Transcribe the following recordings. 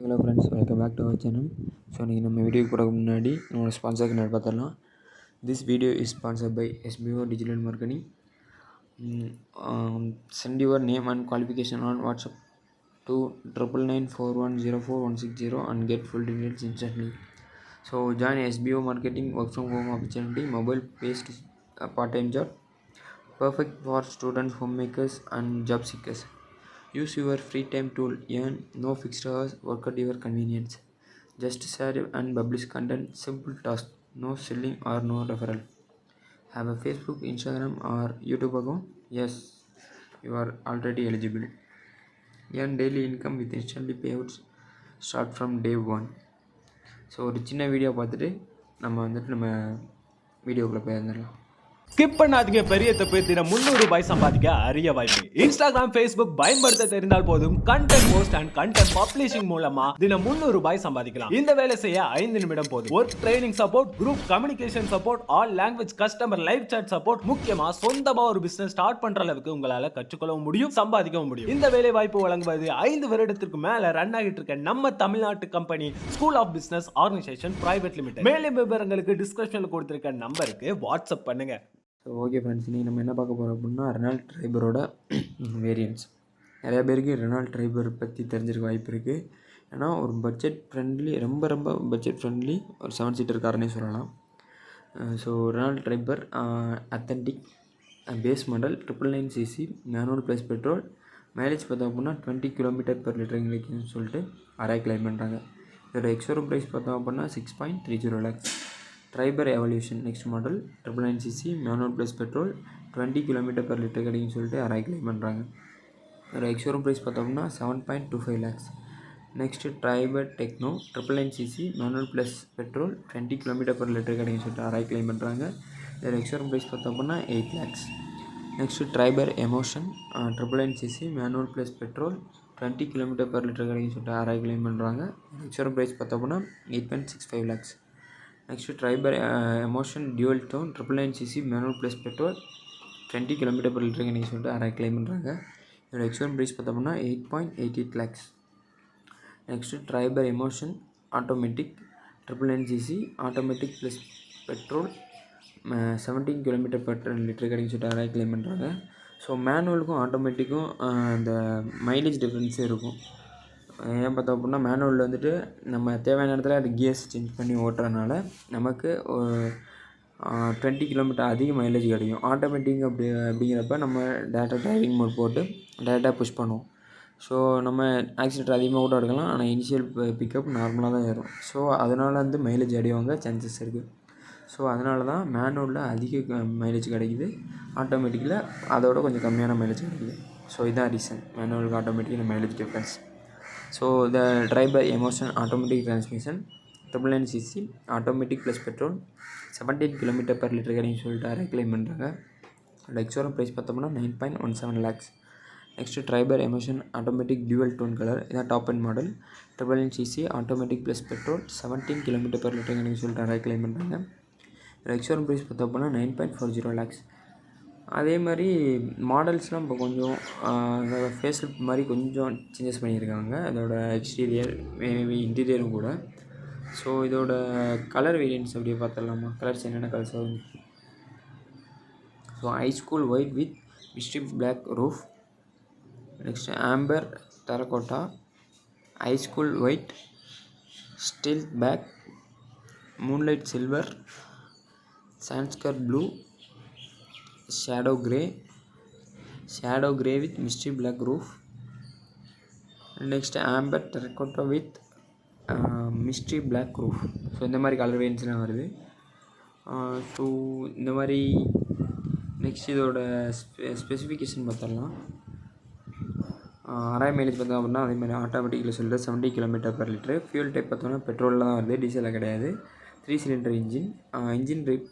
Hello friends, welcome back to our channel. So இன்றைக்கி நம்ம வீடியோக்கு போகிறதுக்கு முன்னாடி நம்மளோட ஸ்பான்சருக்கு நான் பார்த்துடலாம். This video is sponsored by SBO Digital Marketing. Send your name and qualification on WhatsApp to 9994104160 and get full details instantly. So join SBO Marketing work from home opportunity, mobile based part-time job, perfect for students, homemakers and job seekers. Use your free time tool, earn no fixed hours, work at your convenience. Just share and publish content, simple task, no selling or no referral. Have a Facebook, Instagram or YouTube account? Yes, you are already eligible. Earn daily income with instantly payouts, start from day 1. So ஒரு சின்ன video பார்த்துட்டு நம்ம வீடியோக்குள்ளே போயிருந்துடலாம். Skip பண்ணாதீங்க. பெரிய தப்பு. தினம் ₹300 சம்பாதிக்க அரிய வாய்ப்பு. இன்ஸ்டாகிராம், Facebook பயன்படுத்த தெரிந்தால் போதும். Content post and content publishing மூலமா தினம் ₹300 சம்பாதிக்கலாம். இந்த வேலை செய்ய 5 நிமிடம் போதும். Work training support, group communication support, all language customer live chat support, முக்கியமா சொந்தமா ஒரு பிசினஸ் ஸ்டார்ட் பண்ற அளவுக்கு உங்களால கற்றுக்கொள்ளவும் முடியும், சம்பாதிக்கவும் முடியும். இந்த வேலை வாய்ப்பு வழங்குவது 5 வருடத்திற்கு மேல ரன் ஆகிட்டு இருக்க நம்ம தமிழ்நாட்டு company school of business organisation private limited. மேலும் விவரங்களுக்கு டிஸ்கிரிப்ஷன்ல கொடுத்திருக்க நம்பருக்கு வாட்ஸ்அப் பண்ணுங்க. ஸோ ஓகே ஃப்ரெண்ட்ஸ், இன்றைக்கி நம்ம என்ன பார்க்க போகிறோம் அப்படின்னா ரெனால்ட் ட்ரைபரோட வேரியன்ட்ஸ். நிறையா பேருக்கு ரெனால்ட் ட்ரைபர் பற்றி தெரிஞ்சிருக்க வாய்ப்பு இருக்குது. ஏன்னா ஒரு பட்ஜெட் ஃப்ரெண்ட்லி, ரொம்ப பட்ஜெட் ஃப்ரெண்ட்லி ஒரு 7 சீட்டர் காரனே சொல்லலாம். So Renault Triber authentic base model 999cc manual plus petrol. Mileage பார்த்தோம் அப்படின்னா 20 km/லிட்டர் கிடைக்குன்னு சொல்லிட்டு அரை கிளைம் பண்ணுறாங்க. இதோட எக்ஸ்ஷோரூம் ப்ரைஸ் பார்த்தோம் அப்படின்னா 6.30 lakhs. Triber evolution next model 999cc manual plus petrol 20 km/லிட்டர் கிடைக்குன்னு சொல்லிட்டு அரை கிளைம் பண்ணுறாங்க. ஒரு எக்ஸ்ஷோரூம் ப்ரைஸ் பார்த்தோம்னா 7.25 lakhs. Next Triber techno 999cc manual plus petrol 20 km/லிட்டர் கிடைக்குன்னு சொல்லிட்டு அரை கிளைம் பண்ணுறாங்க. இதோட எக்ஸ்ஷோரூம் ப்ரைஸ் பார்த்தோம்னா 8 lakhs. Next Triber emotion 999cc manual plus petrol 20 km/லிட்டர் கிடைக்குன்னு சொல்லிட்டு அரை கிளைம் பண்ணுறாங்க. எக்ஸ்ஷோரூம் ப்ரைஸ் பார்த்தோம்னா 8.65 lakhs. Next Triber emotion dual tone 999cc manual plus petrol 20 km/லிட்டர் கிடைக்குன்னு சொல்லிட்டு அரை கிளைம் பண்ணுறாங்க. இதோட எக்ஸ்ஷோரூம் ப்ரைஸ் பார்த்தோம்னா 8.88 lakhs. Next Triber emotion automatic 999cc automatic plus petrol 17 km/லிட்டர் கிடைக்குன்னு சொல்லிட்டு அரை கிளைம் பண்ணுறாங்க. ஸோ மேனுவலுக்கும் ஆட்டோமேட்டிக்கும் அந்த மைலேஜ் டிஃப்ரென்ஸே இருக்கும். ஏன் பார்த்தோம் அப்படின்னா மேனுவலில் வந்துட்டு நம்ம தேவையான இடத்துல அது கியர்ஸ் சேஞ்ச் பண்ணி ஓட்டுறதுனால நமக்கு 20 km அதிக மைலேஜ் கிடைக்கும். ஆட்டோமேட்டிக் அப்படிங்கிறப்ப நம்ம டேரெக்டாக டிரைவிங் மோட் போட்டு டேரெக்டாக புஷ் பண்ணுவோம். ஸோ நம்ம ஆக்சிலேட்டர் அதிகமாக கூட எடுக்கலாம், ஆனால் இனிஷியல் பிக்கப் நார்மலாக தான் ஏறும். ஸோ அதனால் வந்து மைலேஜ் அடிவாங்க சான்சஸ் இருக்குது. ஸோ அதனால தான் மேனுவலில் அதிக மைலேஜ் கிடைக்குது, ஆட்டோமேட்டிக்கில் அதோட கொஞ்சம் கம்மியான மைலேஜ் கிடைக்குது. ஸோ இதுதான் ரீசன் மேனுவலுக்கு ஆட்டோமேட்டிக் இந்த mileage difference. So the Triber Emotion automatic transmission 999cc automatic plus petrol 17 km/லிட்டர் கிடைக்குன்னு சொல்லிட்டு அரை கிளைம் பண்ணுறாங்க. அதோட எக்ஸ்ஷோரூம் ப்ரைஸ் பார்த்தோம்னா 9.17 lakhs. Next Triber emotion automatic dual tone colour, இதான் top and model 999cc automatic plus petrol 17 km/லிட்டர் கிடைக்குன்னு சொல்லிட்டு அரை கிளைம் பண்ணுறாங்க. இதோட எக்ஸ்ஷோரூம் ப்ரைஸ் பார்த்தோம்னா 9.40 lakhs. அதே மாதிரி மாடல்ஸ்லாம் இப்போ கொஞ்சம் ஃபேஸ்லிஃப்ட் மாதிரி கொஞ்சம் சேஞ்சஸ் பண்ணியிருக்காங்க, அதோட எக்ஸ்டீரியர் மேபி இன்டீரியரும் கூட. ஸோ இதோட கலர் வேரியன்ட்ஸ் அப்படியே பார்த்துடலாமா? கலர்ஸ் என்னென்ன கலர்ஸ் ஆகும்? So ice cool white with mystery black roof. Next amber terracotta, ice cool white, steel back, moonlight silver, Zanskar blue, shadow grey with mystery black roof. Next amber terracotta with mystery black roof. So இந்த மாதிரி colour வேரியன்ஸ்லாம் வருது. So இந்த மாதிரி next இதோட specification பார்த்துடலாம். அரை mileage பார்த்தோம் அப்படின்னா அதே மாதிரி ஆட்டோமேட்டிக்கில் சொல்லிட்டு 70 km/லிட்டர். ஃபியூல் டைப் பார்த்தோம்னா பெட்ரோலில் தான் வருது, டீசலில் கிடையாது. 3 சிலிண்டர் இன்ஜின் ரேட்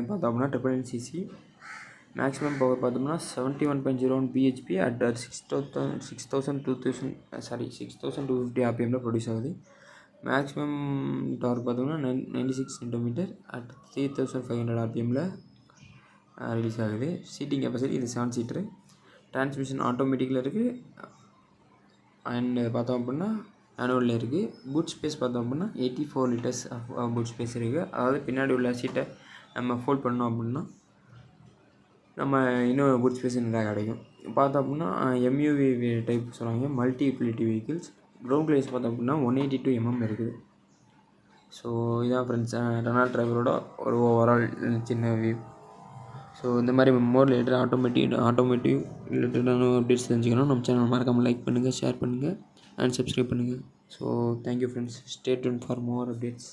பார்த்தோம் அப்படின்னா 999cc. மேக்ஸிமம் பவர் பார்த்தோம்னா 71.01 bhp அட் 6250 rpmல ப்ரொடியூஸ் ஆகுது. மேக்ஸிமம் டார்க் பார்த்தோம்னா 96 Nm அட் 3500 rpmல ரிலீஸ் ஆகுது. சீட்டிங் கெப்பாசிட்டி இது 7 சீட்டரு. டிரான்ஸ்மிஷன் ஆட்டோமேட்டிக்கில் இருக்குது. அண்ட் பார்த்தோம் அப்படின்னா மேனுவலில் இருக்குது. பூட் ஸ்பேஸ் பார்த்தோம் அப்படின்னா 84 லிட்டர்ஸ் பூட் ஸ்பேஸ் இருக்குது. அதாவது பின்னாடி உள்ள சீட்டை நம்ம ஃபோல்ட் பண்ணோம் அப்படின்னா நம்ம இன்னும் பூட் ஸ்பேஸ் நிறையா கிடைக்கும். பார்த்தோம் அப்படின்னா எம்யூவி டைப் சொல்லுவாங்க, multi utility vehicles. Ground clearance பார்த்தோம் அப்படின்னா 182 mm இருக்குது. ஸோ இதான் ஃப்ரெண்ட்ஸ் ரெனால்ட் டிரைவரோட ஒரு ஓவரால் சின்ன வியூ. ஸோ இந்த மாதிரி மோர் ரிலேட்டட் ஆட்டோமேட்டிவ் ரிலேட்டடான அப்டேட்ஸ் தெரிஞ்சுக்கணும் நம்ம சேனல் மறக்காமல் லைக் பண்ணுங்கள், ஷேர் பண்ணுங்கள் அண்ட் சப்ஸ்கிரைப் பண்ணுங்கள். So thank you friends, stay tune for more updates.